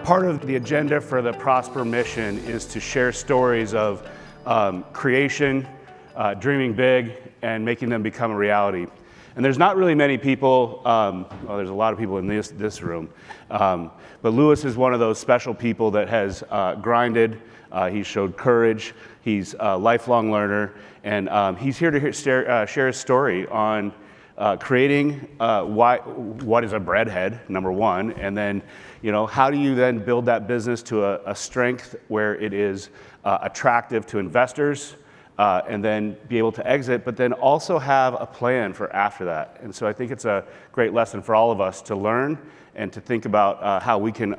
Part of the agenda for the Prosper mission is to share stories of creation, dreaming big, and making them become a reality. And there's not really many people, well, there's a lot of people in this room, but Louis is one of those special people that has grinded, he's showed courage, he's a lifelong learner, and he's here to share his story on creating what is a breadhead, number one, and then, how do you then build that business to a strength where it is attractive to investors, and then be able to exit, but then also have a plan for after that. And so I think it's a great lesson for all of us to learn and to think about how we can,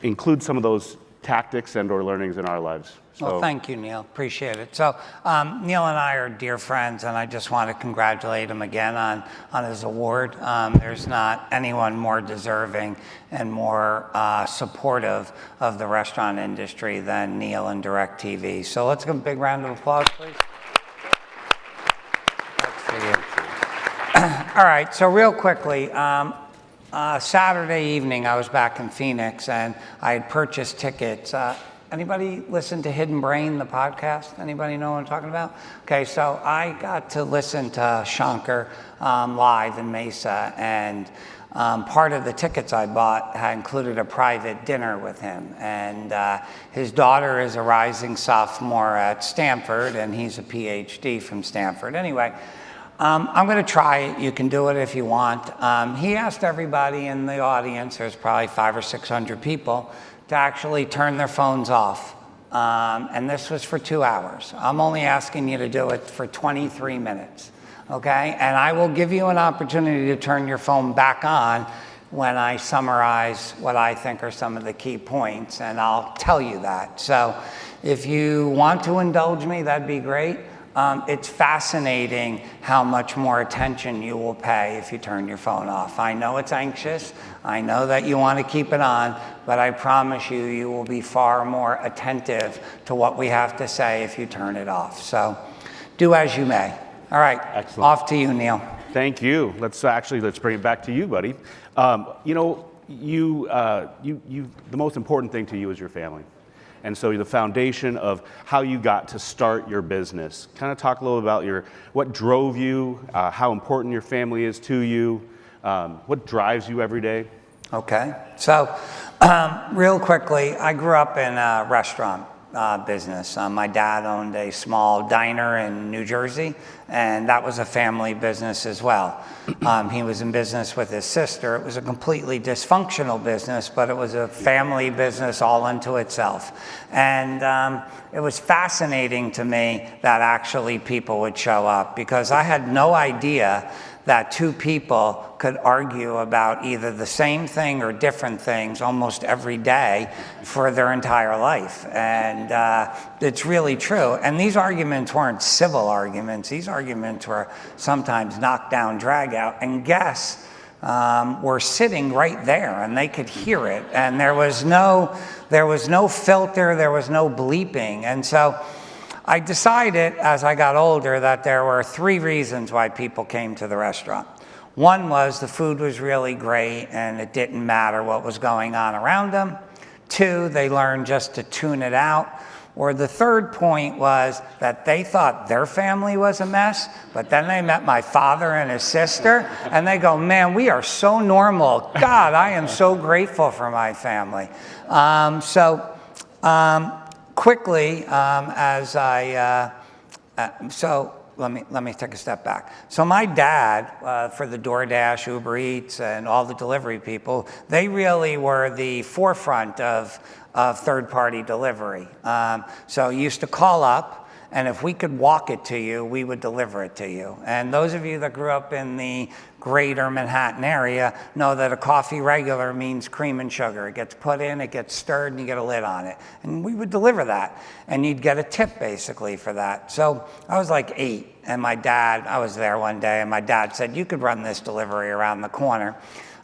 include some of those tactics and or learnings in our lives. So, well, thank you, Neil. Appreciate it. So Neil and I are dear friends, and I just want to congratulate him again on his award. There's not anyone more deserving and more supportive of the restaurant industry than Neil and DIRECTV. So let's give a big round of applause, please. That's for you. All right, so real quickly, Saturday evening, I was back in Phoenix, and I had purchased tickets. Anybody listen to Hidden Brain, the podcast? Anybody know what I'm talking about? Okay, so I got to listen to Shankar live in Mesa, and part of the tickets I bought had included a private dinner with him. And his daughter is a rising sophomore at Stanford, and he's a PhD from Stanford. Anyway, I'm going to try it. You can do it if you want. He asked everybody in the audience, there's probably 500 or 600 people, to actually turn their phones off. And this was for 2 hours. I'm only asking you to do it for 23 minutes, okay? And I will give you an opportunity to turn your phone back on when I summarize what I think are some of the key points, and I'll tell you that. So if you want to indulge me, that'd be great. It's fascinating how much more attention you will pay if you turn your phone off. I know it's anxious. I know that you want to keep it on, but I promise you, you will be far more attentive to what we have to say if you turn it off. So do as you may. All right. Excellent. Off to you, Neil. Thank you. Let's bring it back to you, buddy. The most important thing to you is your family. And so the foundation of how you got to start your business. Kind of talk a little about what drove you, how important your family is to you, what drives you every day. Okay, so real quickly, I grew up in a restaurant business. My dad owned a small diner in New Jersey, and that was a family business as well. He was in business with his sister. It was a completely dysfunctional business, but it was a family business all unto itself. And it was fascinating to me that actually people would show up, because I had no idea that two people could argue about either the same thing or different things almost every day for their entire life. And it's really true. And these arguments weren't civil arguments. These arguments were sometimes knock down, drag out. And guests were sitting right there, and they could hear it. And there was no filter, there was no bleeping. And so I decided as I got older that there were 3 reasons why people came to the restaurant. One was the food was really great and it didn't matter what was going on around them. 2, they learned just to tune it out. Or the third point was that they thought their family was a mess, but then they met my father and his sister, and they go, man, we are so normal. God, I am so grateful for my family. Quickly, let me take a step back. So my dad, for the DoorDash, Uber Eats, and all the delivery people, they really were the forefront of third-party delivery. So you used to call up, and if we could walk it to you, we would deliver it to you. And those of you that grew up in the greater Manhattan area know that a coffee regular means cream and sugar. It gets put in, it gets stirred, and you get a lid on it. And we would deliver that, and you'd get a tip basically for that. So I was like 8, and I was there one day, and my dad said, you could run this delivery around the corner.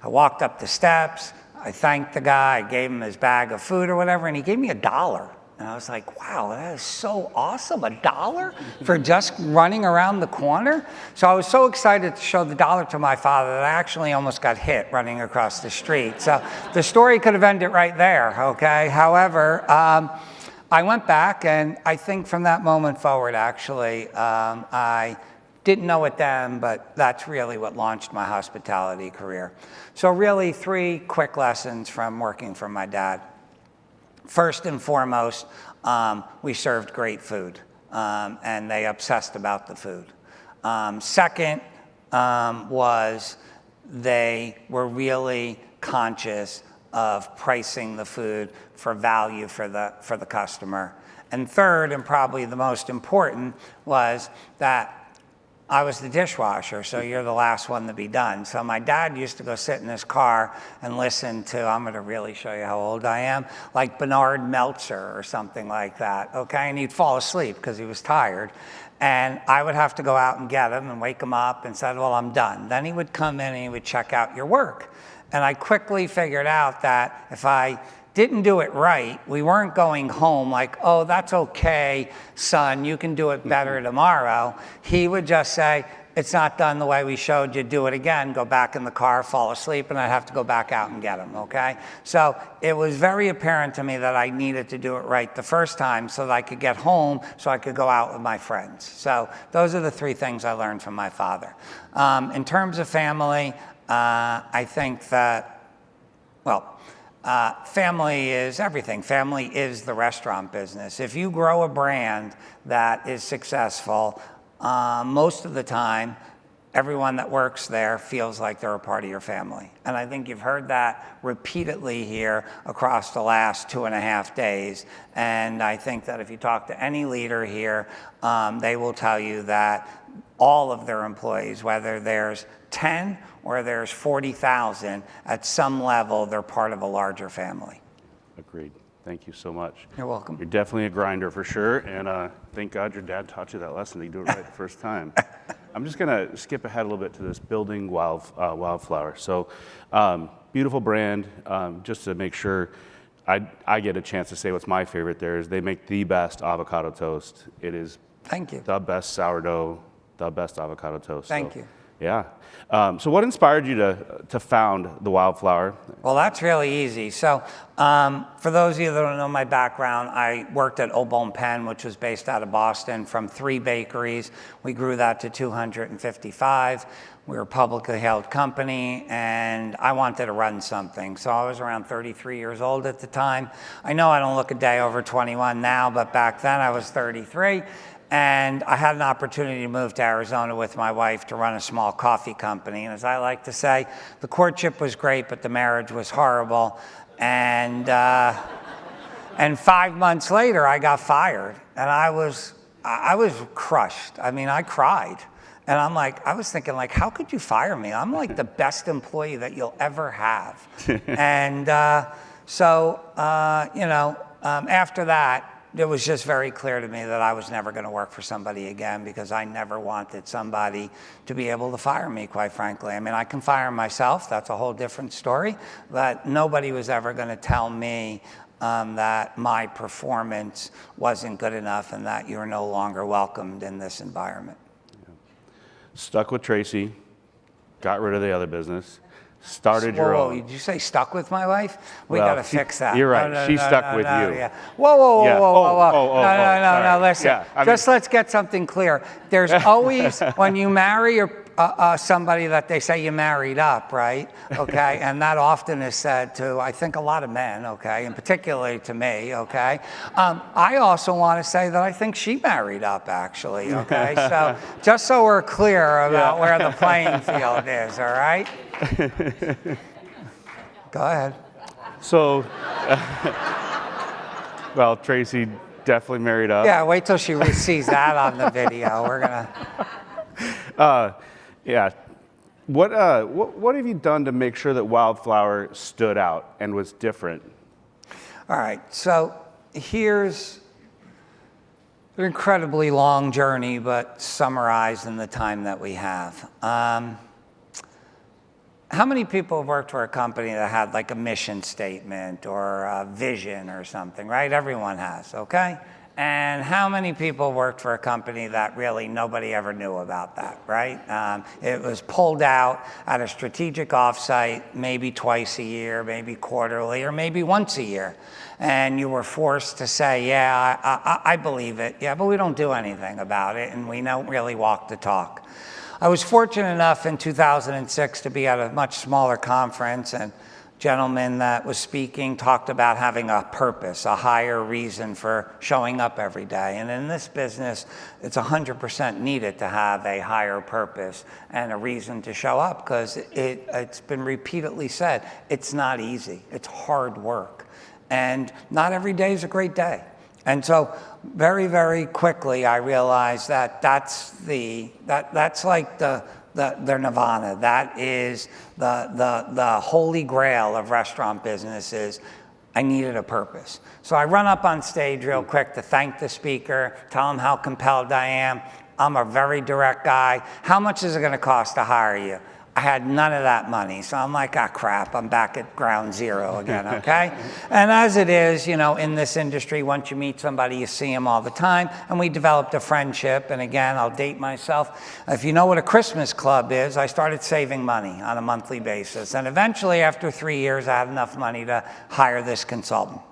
I walked up the steps, I thanked the guy, I gave him his bag of food or whatever, and he gave me $1. And I was like, wow, that is so awesome, $1 for just running around the corner? So I was so excited to show the dollar to my father that I actually almost got hit running across the street. So the story could have ended right there, okay? However, I went back, and I think from that moment forward, actually, I didn't know it then, but that's really what launched my hospitality career. So really 3 quick lessons from working for my dad. First and foremost, we served great food, and they obsessed about the food. Second was they were really conscious of pricing the food for value for the customer. And third, and probably the most important, was that I was the dishwasher, so you're the last one to be done. So my dad used to go sit in his car and listen to, I'm going to really show you how old I am, like Bernard Meltzer or something like that, okay? And he'd fall asleep because he was tired. And I would have to go out and get him and wake him up and say, well, I'm done. Then he would come in and he would check out your work. And I quickly figured out that if I didn't do it right, we weren't going home like, oh, that's okay, son, you can do it better tomorrow. He would just say, it's not done the way we showed you, do it again, go back in the car, fall asleep, and I'd have to go back out and get him, okay? So it was very apparent to me that I needed to do it right the first time so that I could get home, so I could go out with my friends. So those are the 3 things I learned from my father. In terms of family, I think that, well, family is everything. Family is the restaurant business. If you grow a brand that is successful, most of the time, everyone that works there feels like they're a part of your family. And I think you've heard that repeatedly here across the last 2.5 days. And I think that if you talk to any leader here, they will tell you that all of their employees, whether there's 10 or there's 40,000, at some level, they're part of a larger family. Agreed. Thank you so much. You're welcome. You're definitely a grinder for sure, and thank God your dad taught you that lesson. You do it right the first time. I'm just going to skip ahead a little bit to this building Wildflower. So beautiful brand. Just to make sure I get a chance to say what's my favorite there is they make the best avocado toast. It is Thank you. the best sourdough, the best avocado toast. Thank you. Yeah. So what inspired you to found the Wildflower? Well, that's really easy. So for those of you that don't know my background, I worked at Au Bon Pain, which was based out of Boston, from 3 bakeries. We grew that to 255. We were a publicly held company, and I wanted to run something. So I was around 33 years old at the time. I know I don't look a day over 21 now, but back then I was 33. And I had an opportunity to move to Arizona with my wife to run a small coffee company. And as I like to say, the courtship was great, but the marriage was horrible. And 5 months later, I got fired. And I was crushed. I mean, I cried. And I was thinking, like, how could you fire me? I'm like the best employee that you'll ever have. And after that, it was just very clear to me that I was never going to work for somebody again because I never wanted somebody to be able to fire me, quite frankly. I mean, I can fire myself. That's a whole different story. But nobody was ever going to tell me that my performance wasn't good enough and that you're no longer welcomed in this environment. Yeah. Stuck with Tracy, got rid of the other business. Started your own. Did you say stuck with my wife? We got to fix that. You're right. She's stuck with you. Yeah. Whoa. No, listen. Yeah, just let's get something clear. There's always, when you marry somebody that they say you married up, right? Okay. And that often is said to, I think, a lot of men, okay, and particularly to me, okay? I also want to say that I think she married up, actually, okay? So just so we're clear about where the playing field is, all right? Go ahead. So, well, Tracy definitely married up. Yeah, wait till she sees that on the video. We're gonna. Yeah. What have you done to make sure that Wildflower stood out and was different? All right. So here's an incredibly long journey, but summarized in the time that we have. how many people have worked for a company that had like a mission statement or a vision or something, right? Everyone has, okay? And how many people worked for a company that really nobody ever knew about that, right? It was pulled out at a strategic offsite, maybe twice a year, maybe quarterly, or maybe once a year. And you were forced to say, yeah, I believe it, yeah, but we don't do anything about it, and we don't really walk the talk. I was fortunate enough in 2006 to be at a much smaller conference, and gentleman that was speaking talked about having a purpose, a higher reason for showing up every day. And in this business, it's 100% needed to have a higher purpose and a reason to show up, because it's been repeatedly said, it's not easy, it's hard work. And not every day is a great day. And so very, very quickly, I realized that that's like their nirvana. That is the holy grail of restaurant business is, I needed a purpose. So I run up on stage real quick to thank the speaker, tell him how compelled I am. I'm a very direct guy. How much is it gonna cost to hire you? I had none of that money. So I'm like, ah, crap, I'm back at ground zero again, okay? And as it is, you know, in this industry, once you meet somebody, you see them all the time. And we developed a friendship. And again, I'll date myself. If you know what a Christmas club is, I started saving money on a monthly basis. And eventually, after 3 years, I had enough money to hire this consultant.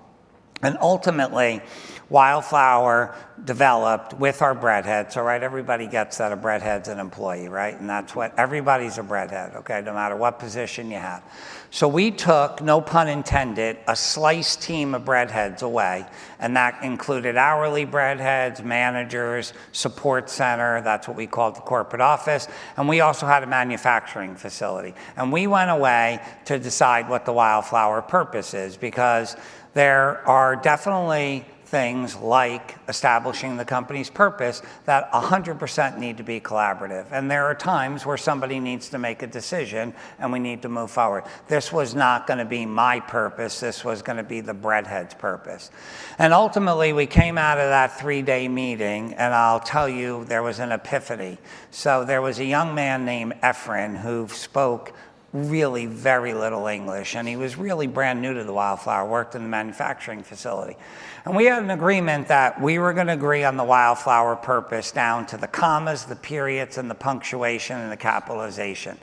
And ultimately, Wildflower developed with our breadhead. So, right, everybody gets that a breadhead's an employee, right? And that's what, everybody's a breadhead, okay, no matter what position you have. So we took, no pun intended, a sliced team of breadheads away, and that included hourly breadheads, managers, support center, that's what we called the corporate office, and we also had a manufacturing facility. And we went away to decide what the Wildflower purpose is, because there are definitely things like establishing the company's purpose that 100% need to be collaborative. And there are times where somebody needs to make a decision and we need to move forward. This was not going to be my purpose. This was going to be the breadhead's purpose. And ultimately, we came out of that 3-day meeting, and I'll tell you, there was an epiphany. So there was a young man named Efren who spoke really very little English, and he was really brand new to the Wildflower, worked in the manufacturing facility. And we had an agreement that we were going to agree on the Wildflower purpose down to the commas, the periods, and the punctuation, and the capitalization.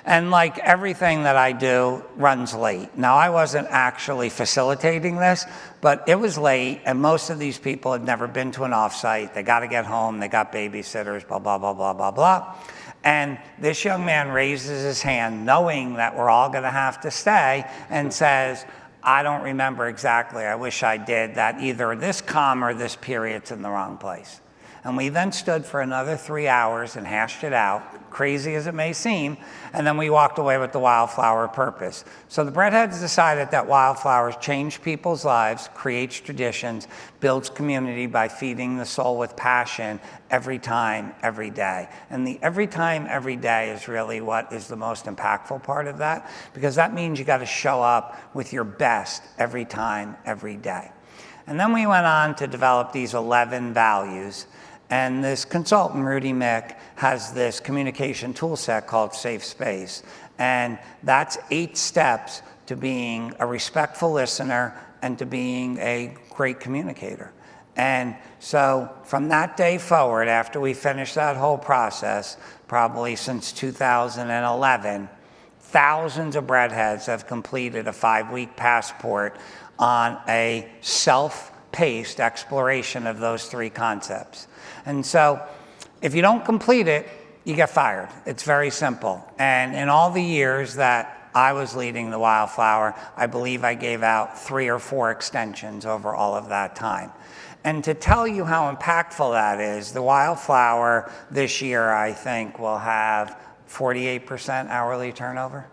And like everything that I do runs late. Now, I wasn't actually facilitating this, but it was late, and most of these people had never been to an offsite. They got to get home, they got babysitters, blah, blah, blah, blah, blah, blah. And this young man raises his hand, knowing that we're all going to have to stay, and says, I don't remember exactly, I wish I did, that either this comma or this period's in the wrong place. And we then stood for another 3 hours and hashed it out, crazy as it may seem, and then we walked away with the Wildflower purpose. So the breadheads decided that Wildflowers change people's lives, creates traditions, builds community by feeding the soul with passion every time, every day. And the every time, every day is really what is the most impactful part of that, because that means you got to show up with your best every time, every day. And then we went on to develop these 11 values. And this consultant, Rudy Mick, has this communication tool set called Safe Space. And that's 8 steps to being a respectful listener and to being a great communicator. And so from that day forward, after we finished that whole process, probably since 2011, thousands of breadheads have completed a 5-week passport on a self-paced exploration of those 3 concepts. And so if you don't complete it, you get fired. It's very simple. And in all the years that I was leading the Wildflower, I believe I gave out 3 or 4 extensions over all of that time. And to tell you how impactful that is, the Wildflower this year, I think, will have 48% hourly turnover.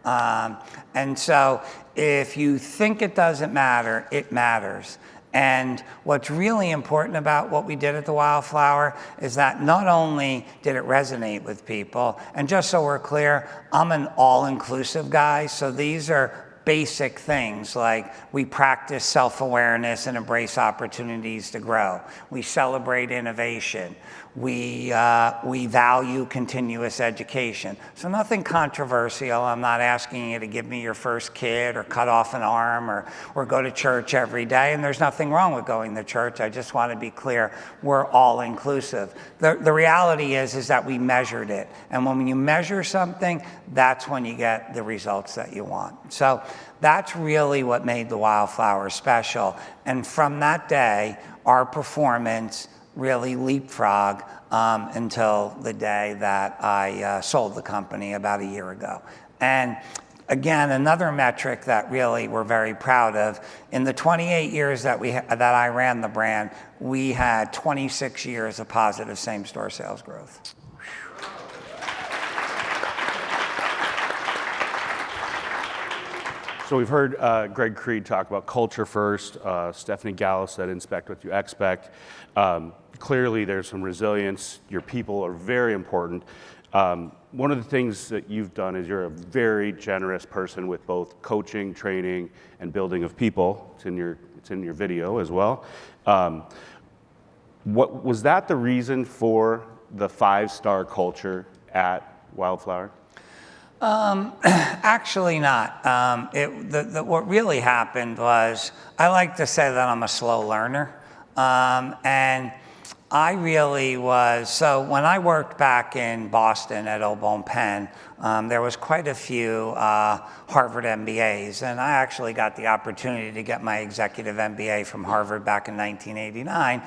And so if you think it doesn't matter, it matters. And what's really important about what we did at the Wildflower is that not only did it resonate with people, and just so we're clear, I'm an all-inclusive guy, so these are basic things like we practice self-awareness and embrace opportunities to grow. We celebrate innovation. we value continuous education. So nothing controversial. I'm not asking you to give me your first kid or cut off an arm or go to church every day. And there's nothing wrong with going to church. I just want to be clear, we're all inclusive. The reality is that we measured it. And when you measure something, that's when you get the results that you want. So that's really what made the Wildflower special. And from that day, our performance really leapfrogged until the day that I sold the company about a year ago. And again, another metric that really we're very proud of, in the 28 years that I ran the brand, we had 26 years of positive same-store sales growth. So we've heard Greg Creed talk about culture first. Stephanie Gallo said inspect what you expect. Clearly there's some resilience. Your people are very important. One of the things that you've done is you're a very generous person with both coaching, training, and building of people. It's in your video as well. What was that the reason for the 5-star culture at Wildflower? Actually not. What really happened was, I like to say that I'm a slow learner. And I really was, so when I worked back in Boston at Old Penn, there was quite a few Harvard MBAs, and I actually got the opportunity to get my executive MBA from Harvard back in 1989.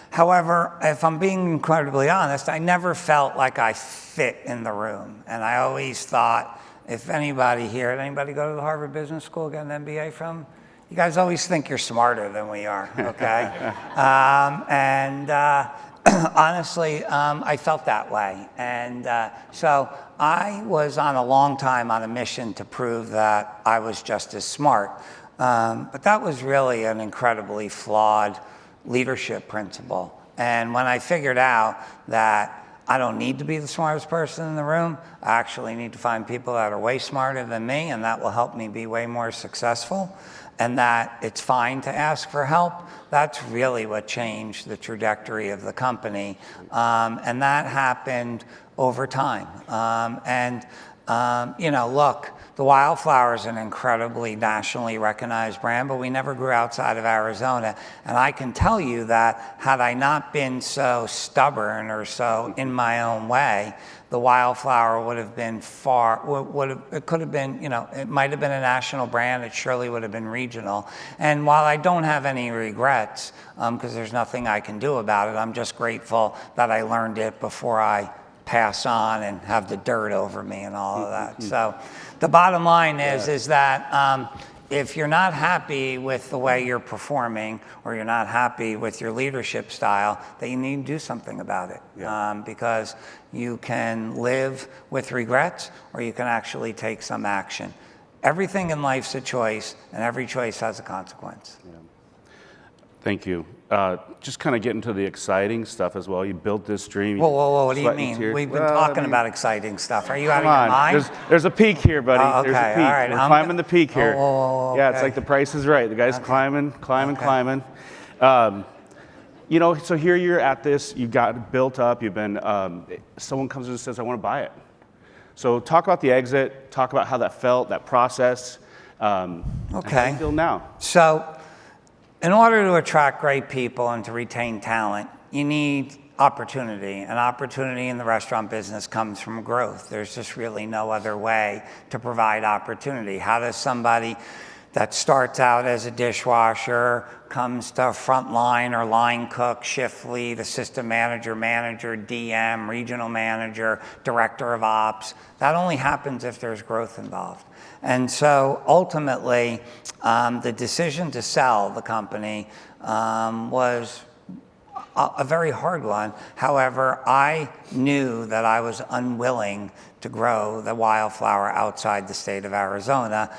However, if I'm being incredibly honest, I never felt like I fit in the room. And I always thought, if anybody here, did anybody go to the Harvard Business School, get an MBA from? You guys always think you're smarter than we are, okay? Honestly, I felt that way. And so I was on a mission to prove that I was just as smart. But that was really an incredibly flawed leadership principle. And when I figured out that I don't need to be the smartest person in the room, I actually need to find people that are way smarter than me, and that will help me be way more successful, and that it's fine to ask for help, that's really what changed the trajectory of the company. And that happened over time. Look, the Wildflower is an incredibly nationally recognized brand, but we never grew outside of Arizona. And I can tell you that had I not been so stubborn or so in my own way, the Wildflower would have been it could have been, it might have been a national brand, it surely would have been regional. And while I don't have any regrets, because there's nothing I can do about it, I'm just grateful that I learned it before I pass on and have the dirt over me and all of that. So the bottom line is that if you're not happy with the way you're performing, or you're not happy with your leadership style, then you need to do something about it. Because you can live with regrets, or you can actually take some action. Everything in life's a choice, and every choice has a consequence. Thank you. Just kind of get into the exciting stuff as well. You built this dream. Whoa, what do you mean? We've been talking about exciting stuff. Are you out of your mind? There's a peak here, buddy. Oh, okay. There's a peak. All right. We're climbing the peak here. Okay. It's like The Price is Right. The guy's climbing. So here you're at this. You got built up. You've been. Someone comes in and says, "I want to buy it." So talk about the exit. Talk about how that felt, that process. And how do you feel now? So, in order to attract great people and to retain talent, you need opportunity. And opportunity in the restaurant business comes from growth. There's just really no other way to provide opportunity. How does somebody that starts out as a dishwasher, comes to frontline or line cook, shift lead, assistant manager, DM, regional manager, director of ops? That only happens if there's growth involved. And so ultimately, the decision to sell the company was a very hard one. However, I knew that I was unwilling to grow the Wildflower outside the state of Arizona,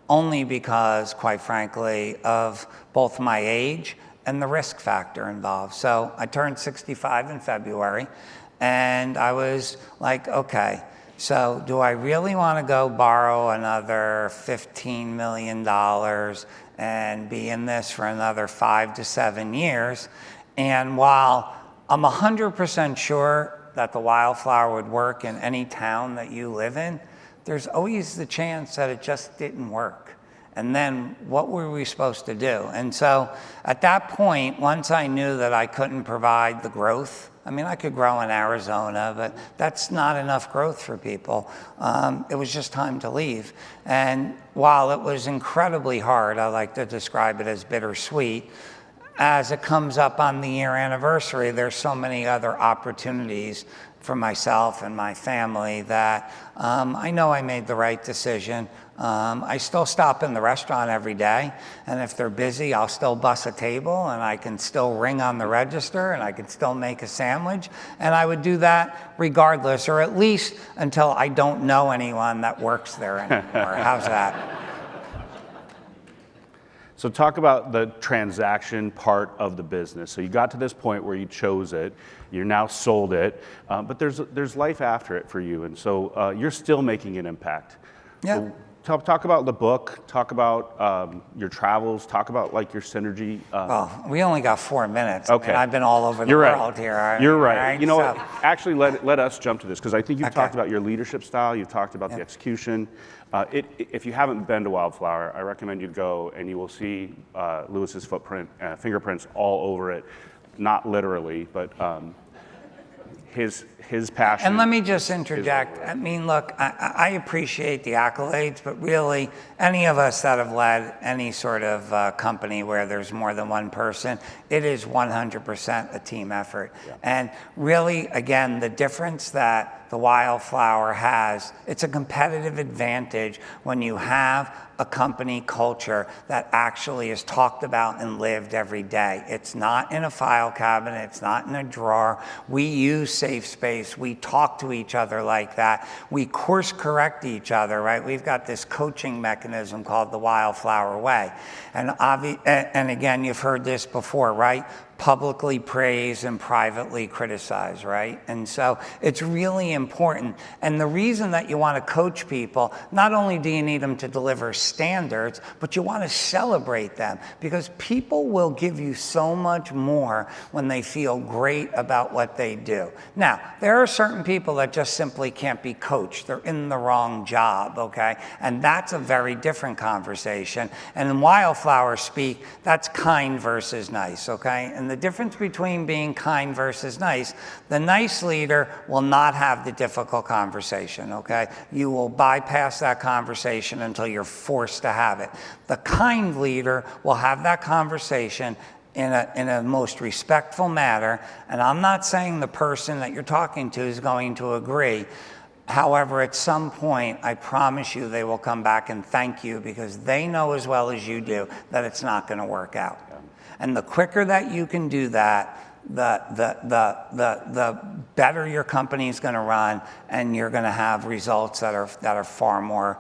only because, quite frankly, of both my age and the risk factor involved. So I turned 65 in February, and I was like, okay, so do I really want to go borrow another $15 million and be in this for another 5 to 7 years? And while I'm 100% sure that the Wildflower would work in any town that you live in. There's always the chance that it just didn't work. And then what were we supposed to do? And so at that point, once I knew that I couldn't provide the growth, I mean, I could grow in Arizona, but that's not enough growth for people. It was just time to leave. And while it was incredibly hard, I like to describe it as bittersweet, as it comes up on the year anniversary, there's so many other opportunities for myself and my family that I know I made the right decision. I still stop in the restaurant every day, and if they're busy, I'll still bus a table, and I can still ring on the register, and I can still make a sandwich, and I would do that regardless, or at least until I don't know anyone that works there anymore. How's that? So talk about the transaction part of the business. So you got to this point where you chose it, you're now sold it, but there's life after it for you, and so you're still making an impact. Yeah. So talk about the book, talk about your travels, talk about like your synergy. Well, we only got 4 minutes. Okay. I mean, I've been all over the You're world right. here. You're right. Right? You know So- what? Actually, let us jump to this, because I think you've Okay. talked about your leadership style, you've talked about the execution. If you haven't been to Wildflower, I recommend you go, and you will see Louis's footprint, fingerprints all over it. Not literally, but his passion. And let me just interject. I mean, look, I appreciate the accolades, but really, any of us that have led any sort of company where there's more than one person, it is 100% a team effort. Yeah. And really, again, the difference that the Wildflower has, it's a competitive advantage when you have a company culture that actually is talked about and lived every day. It's not in a file cabinet, it's not in a drawer. We use safe space, we talk to each other like that. We course correct each other, right? We've got this coaching mechanism called the Wildflower Way. And again, you've heard this before, right? Publicly praise and privately criticize, right? And so it's really important. And the reason that you want to coach people, not only do you need them to deliver standards, but you want to celebrate them, because people will give you so much more when they feel great about what they do. Now, there are certain people that just simply can't be coached. They're in the wrong job, okay? And that's a very different conversation. And in Wildflower speak, that's kind versus nice, okay? And the difference between being kind versus nice, the nice leader will not have the difficult conversation, okay? You will bypass that conversation until you're forced to have it. The kind leader will have that conversation in a most respectful manner, and I'm not saying the person that you're talking to is going to agree. However, at some point, I promise you they will come back and thank you, because they know as well as you do that it's not going to work out. And the quicker that you can do that, the better your company is going to run, and you're going to have results that are far more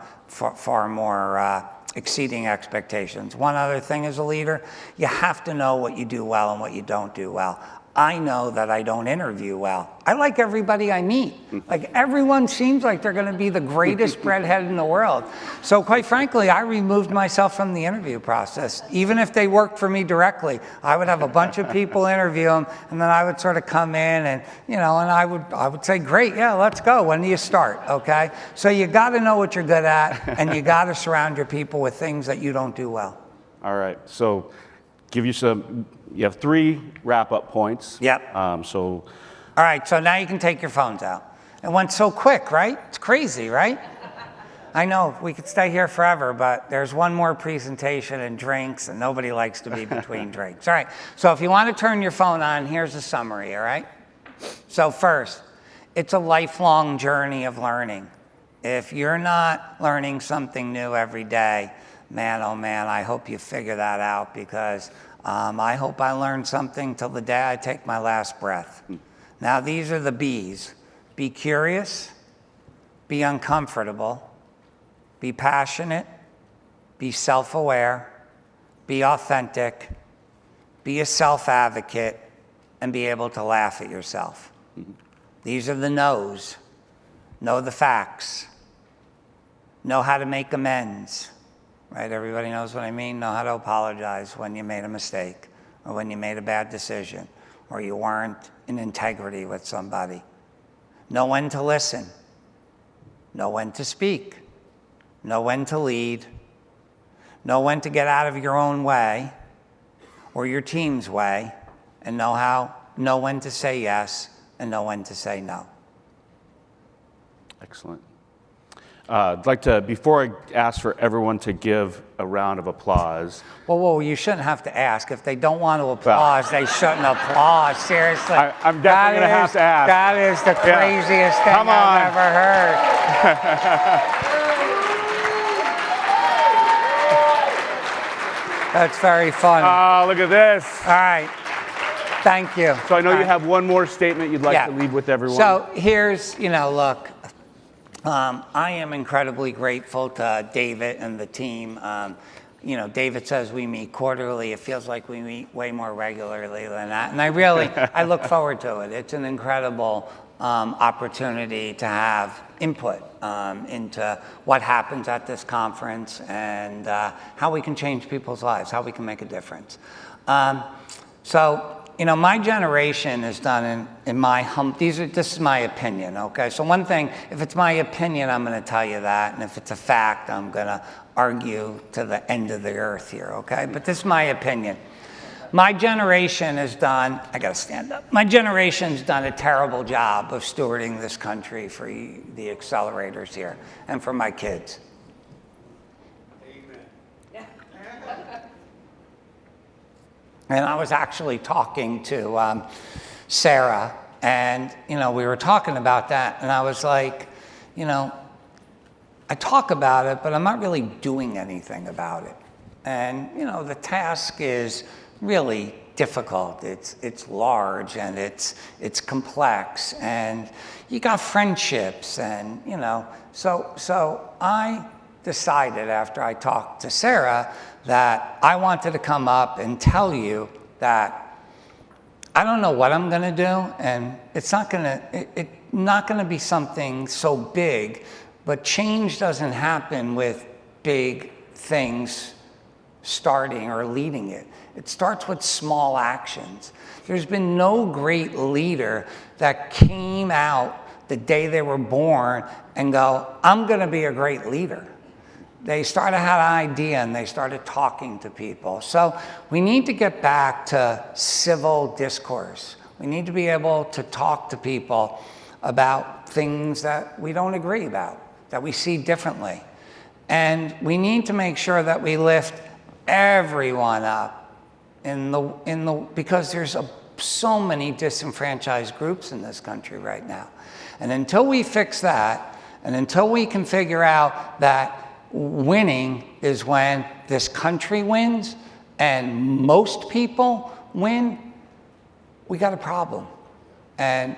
exceeding expectations. One other thing as a leader, you have to know what you do well and what you don't do well. I know that I don't interview well. I like everybody I meet. Like, everyone seems like they're going to be the greatest breadhead in the world. So quite frankly, I removed myself from the interview process. Even if they worked for me directly, I would have a bunch of people interview them, and then I would sort of come in and, and I would say, great, yeah, let's go. When do you start? Okay? So you got to know what you're good at, and you got to surround your people with things that you don't do well. All right. So you have 3 wrap-up points. Yep. All right, so now you can take your phones out. It went so quick, right? It's crazy, right? I know, we could stay here forever, but there's one more presentation and drinks, and nobody likes to be between drinks. All right, so if you want to turn your phone on, here's a summary, all right? So first, it's a lifelong journey of learning. If you're not learning something new every day, man, oh man, I hope you figure that out, because I hope I learn something till the day I take my last breath. Now, these are the B's. Be curious, be uncomfortable, be passionate, be self-aware, be authentic, be a self-advocate, and be able to laugh at yourself. These are the no's. Know the facts. Know how to make amends. Right, everybody knows what I mean? Know how to apologize when you made a mistake, or when you made a bad decision, or you weren't in integrity with somebody. Know when to listen. Know when to speak. Know when to lead. Know when to get out of your own way or your team's way, and know when to say yes and know when to say no. Excellent. I'd like to, before I ask for everyone to give a round of applause. Whoa, you shouldn't have to ask. If they don't want to applaud, they shouldn't applaud. Seriously. I'm definitely going to have to ask. That is the craziest thing I've ever heard. That's very funny. Oh, look at this. All right. Thank you. So I know you have one more statement you'd like to leave with everyone. So here's, look, I am incredibly grateful to David and the team. David says we meet quarterly. It feels like we meet way more regularly than that. And I look forward to it. It's an incredible opportunity to have input into what happens at this conference and how we can change people's lives, how we can make a difference. My generation has done in my this is my opinion, okay? So one thing, if it's my opinion, I'm going to tell you that, and if it's a fact, I'm going to argue to the end of the earth here, okay? But this is my opinion. My generation has done, I got to stand up. My generation's done a terrible job of stewarding this country for the accelerators here and for my kids. And I was actually talking to Sarah, and we were talking about that, and I was like, I talk about it, but I'm not really doing anything about it. And the task is really difficult. It's large and it's complex, and you got friendships, and So I decided after I talked to Sarah that I wanted to come up and tell you that I don't know what I'm going to do, and it's not going to be something so big, but change doesn't happen with big things starting or leading it. It starts with small actions. There's been no great leader that came out the day they were born and go, I'm going to be a great leader. They started had an idea and they started talking to people. So we need to get back to civil discourse. We need to be able to talk to people about things that we don't agree about, that we see differently. And we need to make sure that we lift everyone up because there's so many disenfranchised groups in this country right now. And until we fix that, and until we can figure out that winning is when this country wins and most people win, we got a problem. And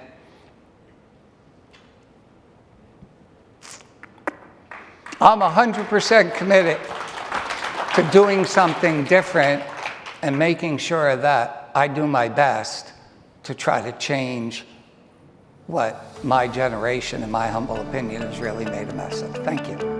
I'm 100% committed to doing something different and making sure that I do my best to try to change what my generation, in my humble opinion, has really made a mess of. Thank you.